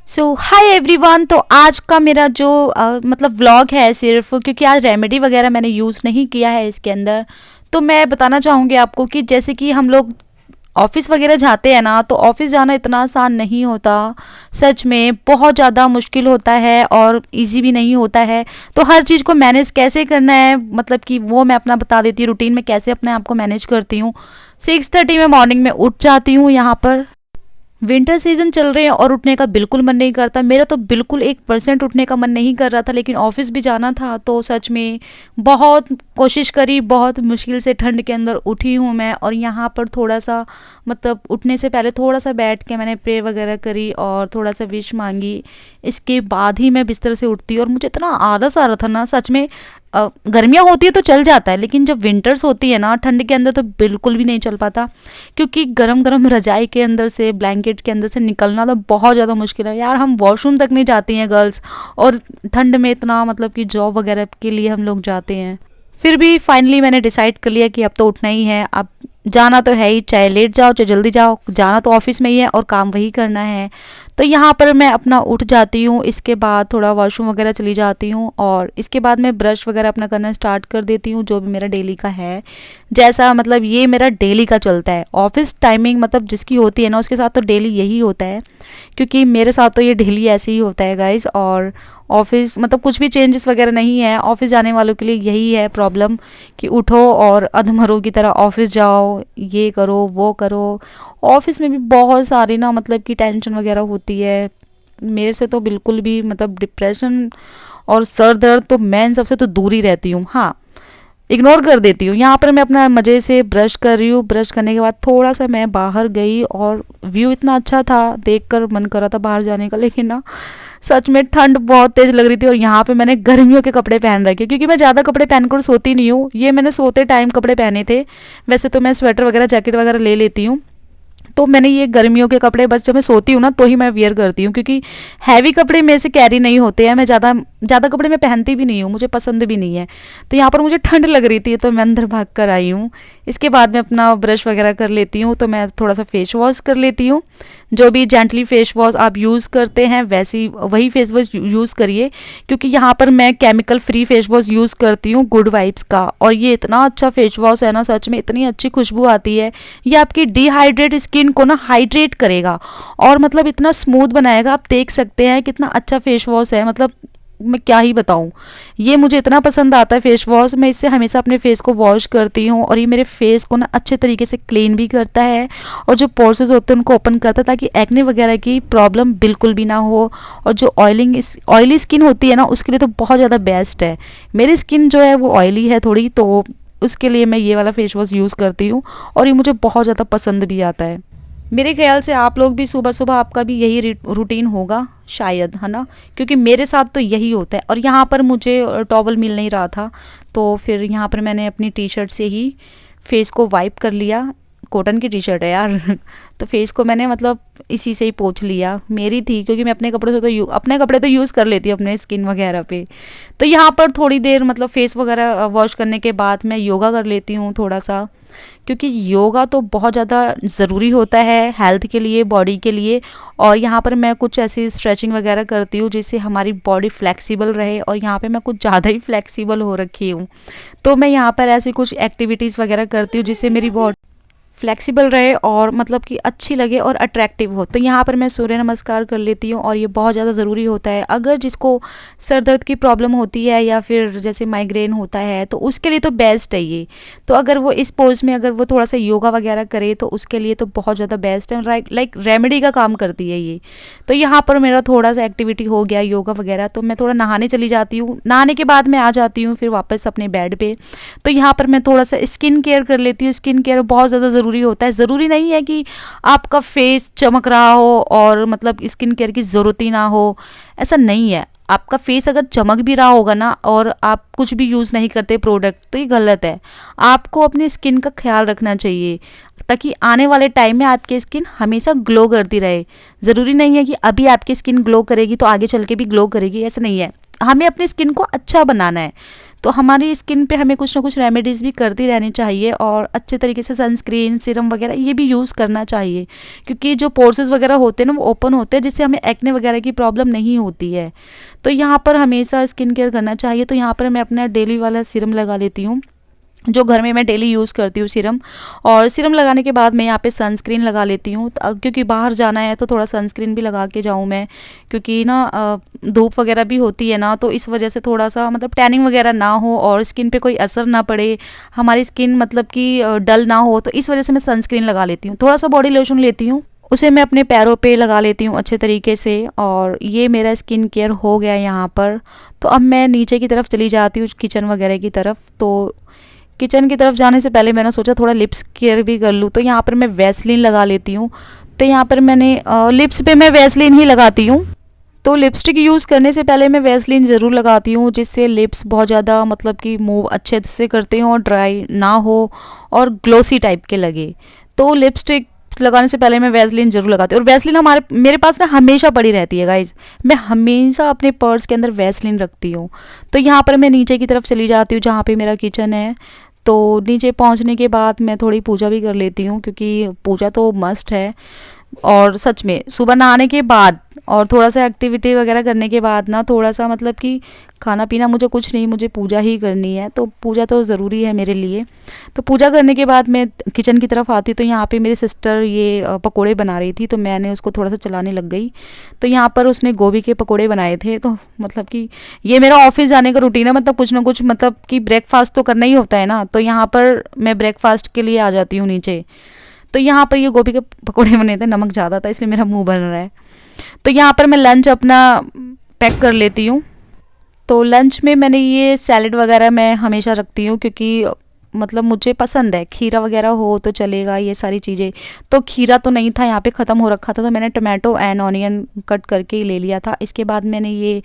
सो hi everyone. तो आज का मेरा जो मतलब व्लॉग है, सिर्फ क्योंकि आज रेमेडी वगैरह मैंने यूज़ नहीं किया है इसके अंदर, तो मैं बताना चाहूँगी आपको कि जैसे कि हम लोग ऑफिस वगैरह जाते हैं ना, तो ऑफिस जाना इतना आसान नहीं होता। सच में बहुत ज़्यादा मुश्किल होता है और इजी भी नहीं होता है। तो हर चीज़ को मैनेज कैसे करना है, मतलब कि वो मैं अपना बता देती हूँ, रूटीन में कैसे अपने आप को मैनेज करती हूँ। 6:30 में मॉर्निंग में उठ जाती हूँ। यहाँ पर विंटर सीजन चल रहे हैं और उठने का बिल्कुल मन नहीं करता। मेरा तो बिल्कुल 1% उठने का मन नहीं कर रहा था, लेकिन ऑफिस भी जाना था, तो सच में बहुत कोशिश करी, बहुत मुश्किल से ठंड के अंदर उठी हूँ मैं। और यहाँ पर थोड़ा सा मतलब उठने से पहले थोड़ा सा बैठ के मैंने प्रे वगैरह करी और थोड़ा सा विश मांगी। इसके बाद ही मैं बिस्तर से उठती हूँ। और मुझे इतना आलस आ रहा था ना, सच में। गर्मियाँ होती है तो चल जाता है, लेकिन जब विंटर्स होती है ना, ठंड के अंदर, तो बिल्कुल भी नहीं चल पाता। क्योंकि गरम गरम रजाई के अंदर से, ब्लैंकेट के अंदर से निकलना तो बहुत ज़्यादा मुश्किल है यार। हम वॉशरूम तक नहीं जाती हैं गर्ल्स, और ठंड में इतना मतलब कि जॉब वगैरह के लिए हम लोग जाते हैं। फिर भी फाइनली मैंने डिसाइड कर लिया कि अब तो उठना ही है। अब जाना तो है ही, चाहे लेट जाओ चाहे जल्दी जाओ, जाना तो ऑफिस में ही है और काम वही करना है। तो यहाँ पर मैं अपना उठ जाती हूँ, इसके बाद थोड़ा वॉशरूम वगैरह चली जाती हूँ, और इसके बाद मैं ब्रश वगैरह अपना करना स्टार्ट कर देती हूँ, जो भी मेरा डेली का है। जैसा मतलब ये मेरा डेली का चलता है। ऑफिस टाइमिंग मतलब जिसकी होती है ना, उसके साथ तो डेली यही होता है, क्योंकि मेरे साथ तो ये डेली ऐसे ही होता है गाइस। और ऑफिस मतलब कुछ भी चेंजेस वगैरह नहीं है। ऑफिस जाने वालों के लिए यही है प्रॉब्लम कि उठो और अधमरों की तरह ऑफिस जाओ, ये करो वो करो। ऑफिस में भी बहुत सारी ना मतलब कि टेंशन वगैरह होती है। मेरे से तो बिल्कुल भी मतलब डिप्रेशन और सर दर्द तो मैं इन सबसे तो दूर ही रहती हूँ। हाँ, इग्नोर कर देती हूँ। यहाँ पर मैं अपना मज़े से ब्रश कर रही हूँ। ब्रश करने के बाद थोड़ा सा मैं बाहर गई, और व्यू इतना अच्छा था, देखकर मन कर रहा था बाहर जाने का, लेकिन ना सच में ठंड बहुत तेज़ लग रही थी। और यहाँ पे मैंने गर्मियों के कपड़े पहन रखे, क्योंकि मैं ज़्यादा कपड़े पहनकर सोती नहीं हूँ। ये मैंने सोते टाइम कपड़े पहने थे। वैसे तो मैं स्वेटर वगैरह जैकेट वगैरह ले लेती हूँ, तो मैंने ये गर्मियों के कपड़े बस जब मैं सोती हूँ ना तो ही मैं वियर करती हूँ, क्योंकि हैवी कपड़े मेरे से कैरी नहीं होते हैं। मैं ज़्यादा ज़्यादा कपड़े मैं पहनती भी नहीं हूँ, मुझे पसंद भी नहीं है। तो यहाँ पर मुझे ठंड लग रही थी, तो मैं अंदर भाग कर आई हूँ। इसके बाद मैं अपना ब्रश वगैरह कर लेती हूँ, तो मैं थोड़ा सा फेस वॉश कर लेती हूँ। जो भी जेंटली फेस वॉश आप यूज़ करते हैं वैसी वही फेस वॉश यूज़ करिए, क्योंकि यहाँ पर मैं chemical free face wash use करती हूँ गुड वाइब्स का। और ये इतना अच्छा फेस वॉश है ना, सच में इतनी अच्छी खुशबू आती है। ये आपकी डिहाइड्रेट स्किन को ना हाइड्रेट करेगा, और मतलब इतना स्मूथ बनाएगा। आप देख सकते हैं कितना अच्छा फेस वॉश है, मतलब मैं क्या ही बताऊं। ये मुझे इतना पसंद आता है फेस वॉश। मैं इससे हमेशा अपने फेस को वॉश करती हूँ, और ये मेरे फेस को ना अच्छे तरीके से क्लीन भी करता है, और जो पोर्सेस होते हैं उनको ओपन करता है, ताकि एक्ने वगैरह की प्रॉब्लम बिल्कुल भी ना हो। और जो ऑयली स्किन होती है ना, उसके लिए तो बहुत ज़्यादा बेस्ट है। मेरी स्किन जो है वो ऑयली है थोड़ी, तो उसके लिए मैं ये वाला फेस वॉश यूज़ करती हूँ, और ये मुझे बहुत ज़्यादा पसंद भी आता है। मेरे ख्याल से आप लोग भी सुबह सुबह आपका भी यही रूटीन होगा शायद, है ना? क्योंकि मेरे साथ तो यही होता है। और यहाँ पर मुझे टॉवल मिल नहीं रहा था, तो फिर यहाँ पर मैंने अपनी टी शर्ट से ही फेस को वाइप कर लिया। कॉटन की टी शर्ट है यार तो फेस को मैंने मतलब इसी से ही पोंछ लिया। मेरी थी, क्योंकि मैं अपने कपड़ों से तो अपने कपड़े तो यूज़ कर लेती हूँ अपने स्किन वगैरह पे। तो यहाँ पर थोड़ी देर मतलब फेस वगैरह वॉश करने के बाद मैं योगा कर लेती हूँ थोड़ा सा, क्योंकि योगा तो बहुत ज़्यादा ज़रूरी होता है हेल्थ के लिए, बॉडी के लिए। और यहाँ पर मैं कुछ ऐसी स्ट्रेचिंग वगैरह करती हूँ जिससे हमारी बॉडी फ्लेक्सिबल रहे, और यहाँ पे मैं कुछ ज़्यादा ही फ्लेक्सिबल हो रखी हूँ। तो मैं यहाँ पर ऐसी कुछ एक्टिविटीज़ वगैरह करती हूँ जिससे मेरी बॉडी फ्लेक्सिबल रहे और मतलब कि अच्छी लगे और अट्रैक्टिव हो। तो यहाँ पर मैं सूर्य नमस्कार कर लेती हूँ, और ये बहुत ज़्यादा ज़रूरी होता है। अगर जिसको सर दर्द की प्रॉब्लम होती है, या फिर जैसे माइग्रेन होता है, तो उसके लिए तो बेस्ट है ये। तो अगर वो इस पोज में अगर वो थोड़ा सा योगा वगैरह करे, तो उसके लिए तो बहुत ज़्यादा बेस्ट है, लाइक रेमेडी का काम करती है ये। तो यहाँ पर मेरा थोड़ा सा एक्टिविटी हो गया योगा वगैरह, तो मैं थोड़ा नहाने चली जाती हूँ। नहाने के बाद मैं आ जाती हूँ फिर वापस अपने बेड पे। तो यहाँ पर मैं थोड़ा सा स्किन केयर कर लेती हूँ। स्किन केयर बहुत ज़्यादा ज़रूरी होता है। ज़रूरी नहीं है कि आपका फेस चमक रहा हो और मतलब स्किन केयर की ज़रूरत ही ना हो, ऐसा नहीं है। आपका फेस अगर चमक भी रहा होगा ना, और आप कुछ भी यूज़ नहीं करते प्रोडक्ट, तो ये गलत है। आपको अपनी स्किन का ख्याल रखना चाहिए, ताकि आने वाले टाइम में आपकी स्किन हमेशा ग्लो करती रहे। ज़रूरी नहीं है कि अभी आपकी स्किन ग्लो करेगी तो आगे चल के भी ग्लो करेगी, ऐसा नहीं है। हमें अपनी स्किन को अच्छा बनाना है। तो हमारी स्किन पे हमें कुछ ना कुछ रेमेडीज़ भी करती रहनी चाहिए और अच्छे तरीके से सनस्क्रीन, सीरम वगैरह ये भी यूज़ करना चाहिए, क्योंकि जो पोर्सेस वगैरह होते हैं ना वो ओपन होते हैं, जिससे हमें एक्ने वगैरह की प्रॉब्लम नहीं होती है। तो यहाँ पर हमेशा स्किन केयर करना चाहिए। तो यहाँ पर मैं अपना डेली वाला सीरम लगा लेती हूँ, जो घर में मैं डेली यूज़ करती हूँ सीरम। और सीरम लगाने के बाद मैं यहाँ पे सनस्क्रीन लगा लेती हूँ, क्योंकि बाहर जाना है तो थोड़ा सनस्क्रीन भी लगा के जाऊँ मैं, क्योंकि ना धूप वगैरह भी होती है ना, तो इस वजह से थोड़ा सा मतलब टैनिंग वगैरह ना हो और स्किन पे कोई असर ना पड़े, हमारी स्किन मतलब कि डल ना हो, तो इस वजह से मैं सनस्क्रीन लगा लेती हूँ। थोड़ा सा बॉडी लोशन लेती हूँ, उसे मैं अपने पैरों पे लगा लेती हूँ अच्छे तरीके से। और ये मेरा स्किन केयर हो गया यहाँ पर। तो अब मैं नीचे की तरफ चली जाती हूँ, किचन वगैरह की तरफ। तो किचन की तरफ जाने से पहले मैंने सोचा थोड़ा लिप्स केयर भी कर लूँ, तो यहाँ पर मैं वैसलीन लगा लेती हूँ। तो यहाँ पर मैंने लिप्स पे मैं वैसलीन ही लगाती हूँ। तो लिपस्टिक यूज़ करने से पहले मैं वैसलीन ज़रूर लगाती हूँ, जिससे लिप्स बहुत ज़्यादा मतलब कि मूव अच्छे से करते हो और ड्राई ना हो और ग्लोसी टाइप के लगे। तो लिपस्टिक लगाने से पहले मैं वैसलीन ज़रूर लगाती हूँ। और वैसलीन मेरे पास ना हमेशा पड़ी रहती है गाइज, मैं हमेशा अपने पर्स के अंदर वैसलीन रखती हूँ। तो यहाँ पर मैं नीचे की तरफ चली जाती हूँ जहाँ पे मेरा किचन है। तो नीचे पहुँचने के बाद मैं थोड़ी पूजा भी कर लेती हूँ, क्योंकि पूजा तो मस्ट है। और सच में सुबह नहाने के बाद और थोड़ा सा एक्टिविटी वगैरह करने के बाद ना, थोड़ा सा मतलब कि खाना पीना मुझे कुछ नहीं, मुझे पूजा ही करनी है, तो पूजा तो ज़रूरी है मेरे लिए। तो पूजा करने के बाद मैं किचन की तरफ आती, तो यहाँ पे मेरी सिस्टर ये पकोड़े बना रही थी, तो मैंने उसको थोड़ा सा चलाने लग गई। तो यहाँ पर उसने गोभी के पकोड़े बनाए थे। तो मतलब कि ये मेरा ऑफिस जाने का रूटीन है, मतलब कुछ ना कुछ मतलब कि ब्रेकफास्ट तो करना ही होता है ना, तो यहाँ पर मैं ब्रेकफास्ट के लिए आ जाती हूँ नीचे। तो यहाँ पर ये गोभी के पकोड़े बने थे, नमक ज़्यादा था इसलिए मेरा मुंह बन रहा है। तो यहाँ पर मैं लंच अपना पैक कर लेती हूँ। तो लंच में मैंने ये सैलेड वगैरह मैं हमेशा रखती हूँ, क्योंकि मतलब मुझे पसंद है, खीरा वगैरह हो तो चलेगा, ये सारी चीज़ें। तो खीरा तो नहीं था, यहाँ पे ख़त्म हो रखा था, तो मैंने टमाटो एंड ऑनियन कट करके ही ले लिया था। इसके बाद मैंने ये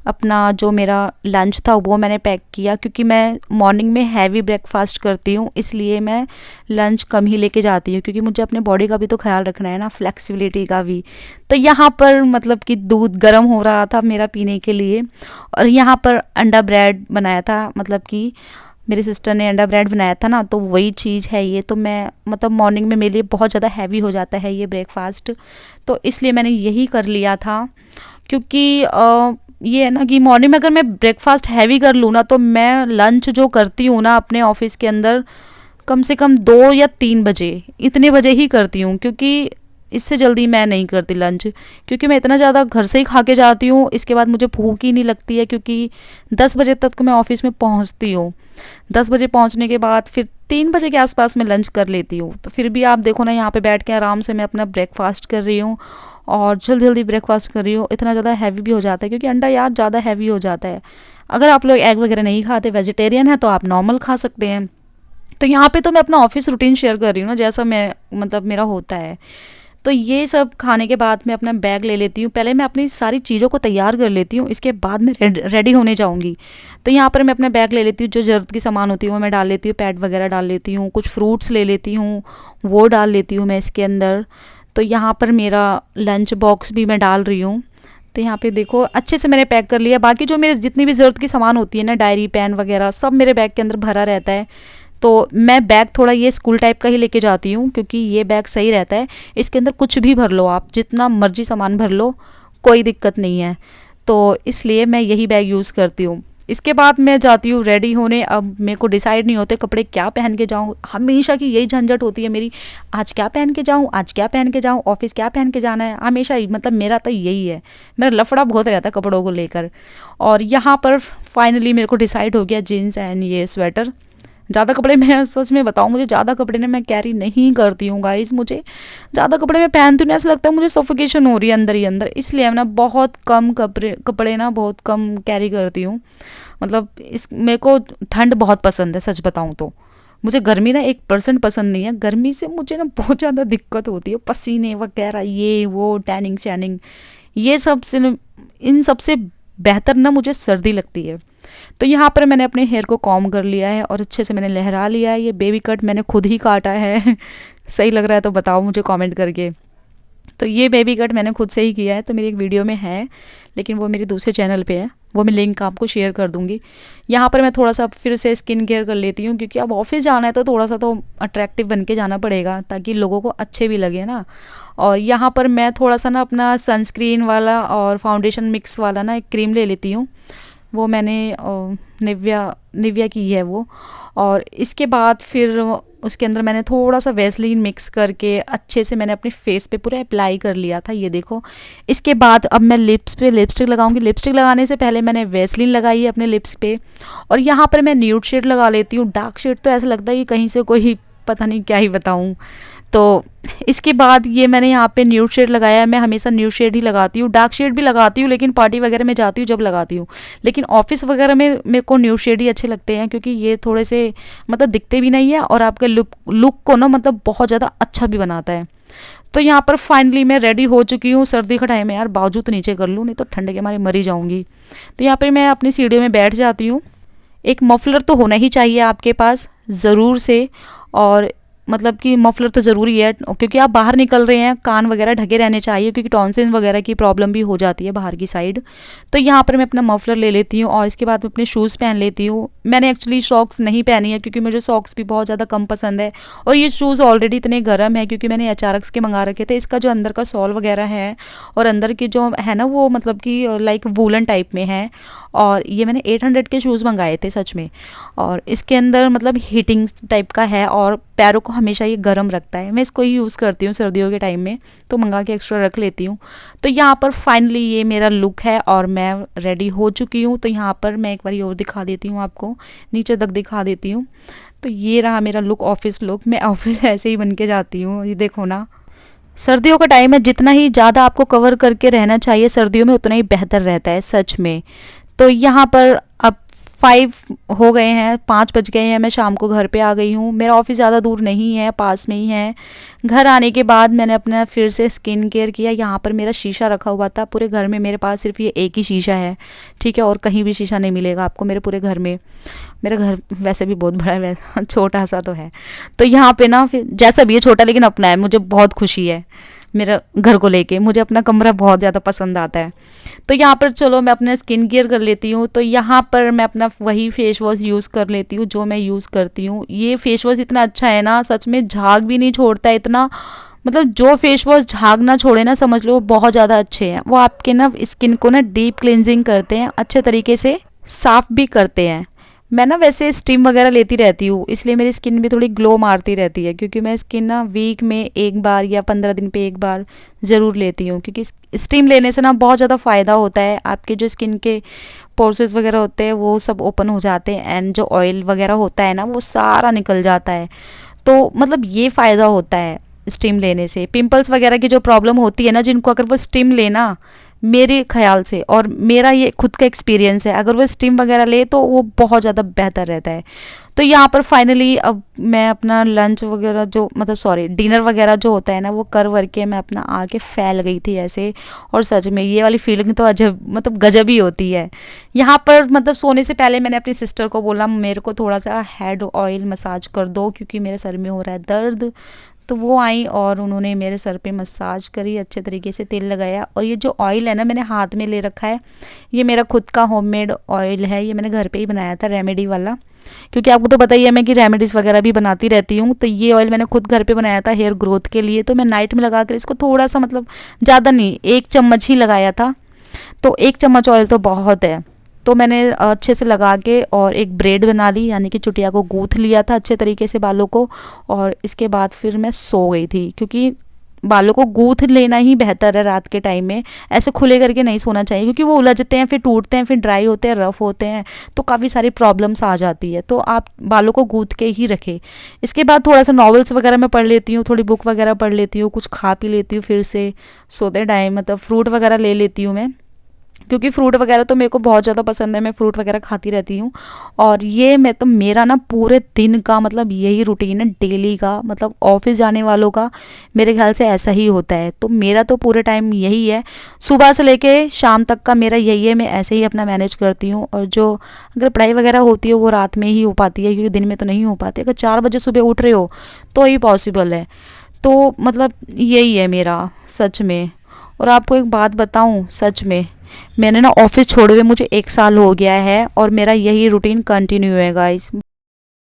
अपना जो मेरा लंच था वो मैंने पैक किया, क्योंकि मैं मॉर्निंग में हैवी ब्रेकफास्ट करती हूँ, इसलिए मैं लंच कम ही लेके जाती हूँ, क्योंकि मुझे अपने बॉडी का भी तो ख्याल रखना है ना, फ्लेक्सिबिलिटी का भी। तो यहाँ पर मतलब कि दूध गर्म हो रहा था मेरा पीने के लिए, और यहाँ पर अंडा ब्रेड बनाया था, मतलब कि मेरी सिस्टर ने अंडा ब्रेड बनाया था ना, तो वही चीज़ है ये। तो मैं मतलब मॉर्निंग में मेरे लिए बहुत ज़्यादा हैवी हो जाता है ये ब्रेकफास्ट, तो इसलिए मैंने यही कर लिया था। क्योंकि ये है ना कि मॉर्निंग में अगर मैं ब्रेकफास्ट हैवी कर लूँ ना, तो मैं लंच जो करती हूँ ना अपने ऑफिस के अंदर, कम से कम 2 या 3 बजे, इतने बजे ही करती हूँ, क्योंकि इससे जल्दी मैं नहीं करती लंच, क्योंकि मैं इतना ज़्यादा घर से ही खा के जाती हूँ। इसके बाद मुझे भूख ही नहीं लगती है, क्योंकि 10 बजे तक मैं ऑफिस में पहुँचती हूँ। 10 बजे पहुँचने के बाद फिर 3 बजे के आसपास मैं लंच कर लेती हूँ। तो फिर भी आप देखो ना, यहाँ पे बैठ के आराम से मैं अपना ब्रेकफास्ट कर रही हूँ, और जल्दी जल्दी ब्रेकफास्ट कर रही हूँ। इतना ज़्यादा हैवी भी हो जाता है, क्योंकि अंडा यार ज़्यादा हैवी हो जाता है। अगर आप लोग एग वगैरह नहीं खाते, वेजिटेरियन है, तो आप नॉर्मल खा सकते हैं। तो यहाँ पे तो मैं अपना ऑफिस रूटीन शेयर कर रही हूँ ना, जैसा मैं मतलब मेरा होता है। तो ये सब खाने के बाद मैं अपना बैग ले लेती हूँ। पहले मैं अपनी सारी चीज़ों को तैयार कर लेती हूँ, इसके बाद मैं रेडी होने जाऊँगी। तो यहाँ पर मैं अपना बैग ले लेती हूँ, जो ज़रूरत की सामान होती है वो मैं डाल लेती हूँ, पैड वगैरह डाल लेती हूँ, कुछ फ्रूट्स ले लेती हूँ, वो डाल लेती हूँ मैं इसके अंदर। तो यहाँ पर मेरा लंच बॉक्स भी मैं डाल रही हूँ। तो यहाँ पे देखो अच्छे से मैंने पैक कर लिया। बाकी जो मेरे जितनी भी ज़रूरत की सामान होती है ना, डायरी पेन वगैरह सब मेरे बैग के अंदर भरा रहता है। तो मैं बैग थोड़ा ये स्कूल टाइप का ही लेके जाती हूँ, क्योंकि ये बैग सही रहता है। इसके अंदर कुछ भी भर लो आप, जितना मर्जी सामान भर लो, कोई दिक्कत नहीं है। तो इसलिए मैं यही बैग यूज़ करती हूँ। इसके बाद मैं जाती हूँ रेडी होने। अब मेरे को डिसाइड नहीं होते कपड़े क्या पहन के जाऊँ, हमेशा की यही झंझट होती है मेरी, आज क्या पहन के जाऊँ, आज क्या पहन के जाऊँ, ऑफिस क्या पहन के जाना है, हमेशा ही मतलब मेरा तो यही है, मेरा लफड़ा बहुत रहता है कपड़ों को लेकर। और यहाँ पर फाइनली मेरे को डिसाइड हो गया जीन्स एंड ये स्वेटर। ज़्यादा कपड़े मैं सच में बताऊँ, मुझे ज़्यादा कपड़े ना मैं कैरी नहीं करती हूँ गाइस। मुझे ज़्यादा कपड़े मैं पहनती हूँ ना, ऐसा लगता है मुझे सफोकेशन हो रही है अंदर ही अंदर, इसलिए मैं ना बहुत कम कपड़े ना बहुत कम कैरी करती हूँ। मतलब इस मेरे को ठंड बहुत पसंद है, सच बताऊँ तो। मुझे गर्मी ना 1% पसंद नहीं है। गर्मी से मुझे ना बहुत ज़्यादा दिक्कत होती है, पसीने वगैरह, ये वो, टैनिंग शैनिंग, ये सब से इन सबसे बेहतर ना मुझे सर्दी लगती है। तो यहाँ पर मैंने अपने हेयर को कॉम कर लिया है और अच्छे से मैंने लहरा लिया है। ये बेबी कट मैंने खुद ही काटा है सही लग रहा है तो बताओ मुझे कमेंट करके। तो ये बेबी कट मैंने खुद से ही किया है, तो मेरी एक वीडियो में है, लेकिन वो मेरे दूसरे चैनल पे है, वो मैं लिंक आपको शेयर कर दूँगी। यहाँ पर मैं थोड़ा-सा फिर से स्किन केयर कर लेती हूँ, क्योंकि अब ऑफ़िस जाना है तो थोड़ा-सा तो अट्रैक्टिव बन के जाना पड़ेगा, ताकि लोगों को अच्छे भी लगे ना। और यहाँ पर मैं थोड़ा-सा ना अपना सनस्क्रीन वाला और फाउंडेशन मिक्स वाला ना एक क्रीम ले लेती हूँ। वो मैंने निविया निविया की है वो। और इसके बाद फिर उसके अंदर मैंने थोड़ा-सा वैसलीन मिक्स करके अच्छे से मैंने अपने फेस पे पूरा अप्लाई कर लिया था, ये देखो। इसके बाद अब मैं लिप्स पे लिपस्टिक लगाऊंगी। लिपस्टिक लगाने से पहले मैंने वैसलीन लगाई है अपने लिप्स पे, और यहाँ पर मैं न्यूड शेड लगा लेती हूँ। डार्क शेड तो ऐसा लगता है कि कहीं से कोई पता नहीं क्या ही बताऊँ। तो इसके बाद ये मैंने यहाँ पे न्यूड शेड लगाया है। मैं हमेशा न्यूड शेड ही लगाती हूँ, डार्क शेड भी लगाती हूँ, लेकिन पार्टी वगैरह में जाती हूँ जब लगाती हूँ। लेकिन ऑफिस वगैरह में मेरे को न्यूड शेड ही अच्छे लगते हैं, क्योंकि ये थोड़े से मतलब दिखते भी नहीं है और आपके लुक को ना मतलब बहुत ज़्यादा अच्छा भी बनाता है। तो यहाँ पर फाइनली मैं रेडी हो चुकी हूँ। सर्दी का टाइम है यार, बाजू तो नीचे कर लूँ, नहीं तो ठंड के मारे मर ही जाऊँगी। तो यहाँ पर मैं अपनी सीढ़ियों में बैठ जाती हूँ। एक मफलर तो होना ही चाहिए आपके पास ज़रूर से, और मतलब कि मफलर तो ज़रूरी है, क्योंकि आप बाहर निकल रहे हैं, कान वगैरह ढके रहने चाहिए, क्योंकि टॉन्सिल वगैरह की प्रॉब्लम भी हो जाती है बाहर की साइड। तो यहाँ पर मैं अपना मफलर ले लेती हूँ, और इसके बाद मैं अपने शूज़ पहन लेती हूँ। मैंने एक्चुअली सॉक्स नहीं पहनी है, क्योंकि मुझे सॉक्स भी बहुत ज़्यादा कम पसंद है, और ये शूज़ ऑलरेडी इतने गर्म है, क्योंकि मैंने एचआरएक्स के मंगा रखे थे। इसका जो अंदर का सॉल वगैरह है और अंदर की जो है ना, वो मतलब कि लाइक वूलन टाइप में है। और ये मैंने 800 के शूज़ मंगाए थे सच में, और इसके अंदर मतलब हीटिंग टाइप का है, और पैरों को हमेशा ये गर्म रखता है। मैं इसको ही यूज़ करती हूँ सर्दियों के टाइम में, तो मंगा के एक्स्ट्रा रख लेती हूँ। तो यहाँ पर फाइनली ये मेरा लुक है, और मैं रेडी हो चुकी हूँ। तो यहाँ पर मैं एक बार और दिखा देती हूँ आपको, नीचे तक दिखा देती हूँ। तो ये रहा मेरा लुक, ऑफिस लुक। मैं ऑफिस ऐसे ही बन के जाती हूँ, ये देखो ना। सर्दियों का टाइम है, जितना ही ज़्यादा आपको कवर करके रहना चाहिए सर्दियों में, उतना ही बेहतर रहता है सच में। तो यहाँ पर अब 5 हो गए हैं, 5 बज गए हैं, मैं शाम को घर पे आ गई हूँ। मेरा ऑफिस ज़्यादा दूर नहीं है, पास में ही है। घर आने के बाद मैंने अपना फिर से स्किन केयर किया। यहाँ पर मेरा शीशा रखा हुआ था, पूरे घर में मेरे पास सिर्फ ये एक ही शीशा है, ठीक है, और कहीं भी शीशा नहीं मिलेगा आपको मेरे पूरे घर में। मेरा घर वैसे भी बहुत बड़ा है, वैसे छोटा सा तो है। तो यहाँ पे ना फिर जैसा भी है, छोटा लेकिन अपना है, मुझे बहुत खुशी है मेरा घर को लेके। मुझे अपना कमरा बहुत ज़्यादा पसंद आता है। तो यहाँ पर चलो मैं अपना स्किन केयर कर लेती हूँ। तो यहाँ पर मैं अपना वही फेस वॉश यूज़ कर लेती हूँ जो मैं यूज़ करती हूँ। ये फेस वॉश इतना अच्छा है ना, सच में झाग भी नहीं छोड़ता है इतना। मतलब जो फेस वॉश झाग ना छोड़े ना, समझ लो वो बहुत ज़्यादा अच्छे हैं। वो आपके ना स्किन को ना डीप क्लिनजिंग करते हैं, अच्छे तरीके से साफ़ भी करते हैं। मैं ना वैसे स्टीम वगैरह लेती रहती हूँ, इसलिए मेरी स्किन भी थोड़ी ग्लो मारती रहती है, क्योंकि मैं स्किन ना वीक में एक बार या 15 दिन पे एक बार ज़रूर लेती हूँ। क्योंकि स्टीम लेने से ना बहुत ज़्यादा फ़ायदा होता है। आपके जो स्किन के पोर्सेस वगैरह होते हैं वो सब ओपन हो जाते हैं, एंड जो ऑयल वगैरह होता है ना वो सारा निकल जाता है। तो मतलब ये फ़ायदा होता है स्टीम लेने से। पिंपल्स वगैरह की जो प्रॉब्लम होती है ना, जिनको अगर वो स्टीम लेना, मेरे ख्याल से और मेरा ये खुद का एक्सपीरियंस है, अगर वो स्टीम वगैरह ले तो वो बहुत ज़्यादा बेहतर रहता है। तो यहाँ पर फाइनली अब मैं अपना लंच वगैरह जो मतलब सॉरी डिनर वगैरह जो होता है ना, वो कर वर के मैं अपना आके फैल गई थी ऐसे। और सच में ये वाली फीलिंग तो अजब मतलब गजब ही होती है। यहाँ पर मतलब सोने से पहले मैंने अपनी सिस्टर को बोला मेरे को थोड़ा सा हेड ऑयल मसाज कर दो, क्योंकि मेरे सर में हो रहा है दर्द। तो वो आई और उन्होंने मेरे सर पे मसाज करी, अच्छे तरीके से तेल लगाया। और ये जो ऑयल है ना मैंने हाथ में ले रखा है, ये मेरा खुद का होममेड ऑयल है। ये मैंने घर पे ही बनाया था, रेमेडी वाला, क्योंकि आपको तो पता ही है मैं कि रेमेडीज़ वगैरह भी बनाती रहती हूँ। तो ये ऑयल मैंने खुद घर पे बनाया था हेयर ग्रोथ के लिए। तो मैं नाइट में लगा कर इसको थोड़ा सा मतलब ज़्यादा नहीं, 1 चम्मच ही लगाया था। तो 1 चम्मच ऑयल तो बहुत है। तो मैंने अच्छे से लगा के और एक ब्रेड बना ली, यानी कि चुटिया को गूँथ लिया था अच्छे तरीके से बालों को। और इसके बाद फिर मैं सो गई थी, क्योंकि बालों को गूँथ लेना ही बेहतर है रात के टाइम में। ऐसे खुले करके नहीं सोना चाहिए, क्योंकि वो उलझते हैं, फिर टूटते हैं, फिर ड्राई होते हैं, रफ़ होते हैं, तो काफ़ी सारी प्रॉब्लम्स आ जाती है। तो आप बालों को गूँथ के ही रखें। इसके बाद थोड़ा सा नॉवेल्स वगैरह मैं पढ़ लेती हूँ, थोड़ी बुक वगैरह पढ़ लेती हूँ, कुछ खा पी लेती हूँ, फिर से सोते टाइम मतलब फ्रूट वगैरह ले लेती हूँ मैं, क्योंकि फ्रूट वगैरह तो मेरे को बहुत ज़्यादा पसंद है। मैं फ्रूट वगैरह खाती रहती हूँ। और ये मैं तो मेरा ना पूरे दिन का मतलब यही रूटीन है डेली का, मतलब ऑफिस जाने वालों का मेरे ख्याल से ऐसा ही होता है। तो मेरा तो पूरे टाइम यही है, सुबह से लेके शाम तक का मेरा यही है। मैं ऐसे ही अपना मैनेज करती हूँ। और जो अगर पढ़ाई वगैरह होती है वो रात में ही हो पाती है, क्योंकि दिन में तो नहीं हो पाती। अगर 4 बजे सुबह उठ रहे हो तो ही पॉसिबल है। तो मतलब यही है मेरा सच में। और आपको एक बात बताऊँ, सच में मैंने ना ऑफिस छोड़े हुए मुझे 1 साल हो गया है और मेरा यही रूटीन कंटिन्यू है गाइस।